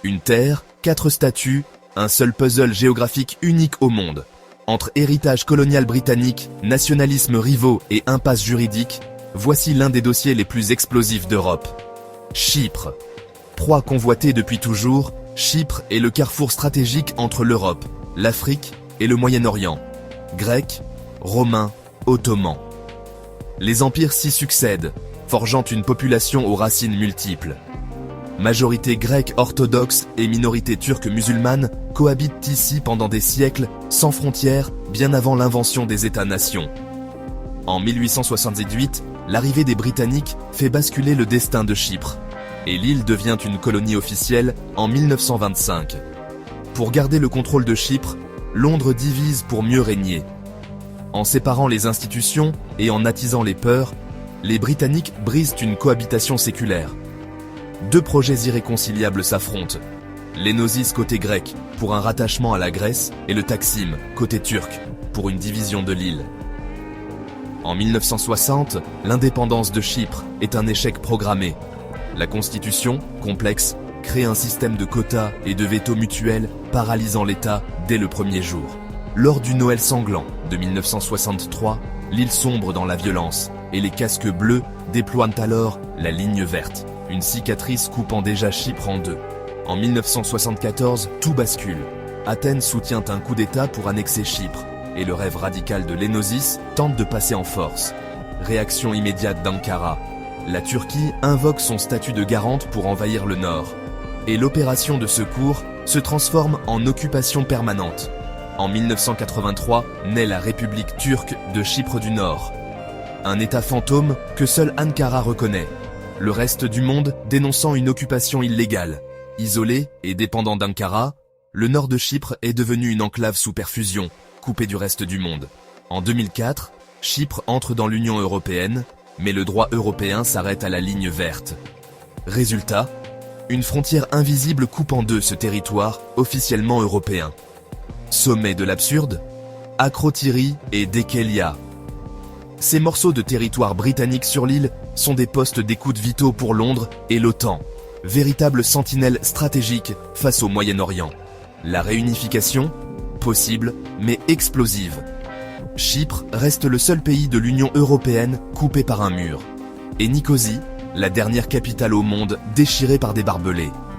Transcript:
Une terre, 4 statuts, un seul puzzle géographique unique au monde. Entre héritage colonial britannique, nationalisme rivaux et impasse juridique, voici l'un des dossiers les plus explosifs d'Europe. Chypre. Proie convoitée depuis toujours, Chypre est le carrefour stratégique entre l'Europe, l'Afrique et le Moyen-Orient. Grecs, Romains, Ottomans. Les empires s'y succèdent, forgeant une population aux racines multiples. Majorité grecque orthodoxe et minorité turque musulmane cohabitent ici pendant des siècles, sans frontières, bien avant l'invention des États-nations. En 1878, l'arrivée des Britanniques fait basculer le destin de Chypre, et l'île devient une colonie officielle en 1925. Pour garder le contrôle de Chypre, Londres divise pour mieux régner. En séparant les institutions et en attisant les peurs, les Britanniques brisent une cohabitation séculaire. Deux projets irréconciliables s'affrontent. L'Énosis côté grec, pour un rattachement à la Grèce, et le Taksim, côté turc, pour une division de l'île. En 1960, l'indépendance de Chypre est un échec programmé. La constitution, complexe, crée un système de quotas et de veto mutuels, paralysant l'État dès le premier jour. Lors du Noël sanglant de 1963, l'île sombre dans la violence, et les casques bleus déploient alors la ligne verte, une cicatrice coupant déjà Chypre en deux. En 1974, tout bascule. Athènes soutient un coup d'État pour annexer Chypre, et le rêve radical de l'Énosis tente de passer en force. Réaction immédiate d'Ankara. La Turquie invoque son statut de garante pour envahir le nord. Et l'opération de secours se transforme en occupation permanente. En 1983, naît la République turque de Chypre du Nord. Un État fantôme que seul Ankara reconnaît. Le reste du monde dénonçant une occupation illégale. Isolé et dépendant d'Ankara, le nord de Chypre est devenu une enclave sous perfusion, coupée du reste du monde. En 2004, Chypre entre dans l'Union européenne, mais le droit européen s'arrête à la ligne verte. Résultat, une frontière invisible coupe en deux ce territoire officiellement européen. Sommet de l'absurde, Akrotiri et Dekelia. Ces morceaux de territoire britannique sur l'île sont des postes d'écoute vitaux pour Londres et l'OTAN, véritables sentinelles stratégiques face au Moyen-Orient. La réunification, possible, mais explosive. Chypre reste le seul pays de l'Union européenne coupé par un mur. Et Nicosie, la dernière capitale au monde déchirée par des barbelés.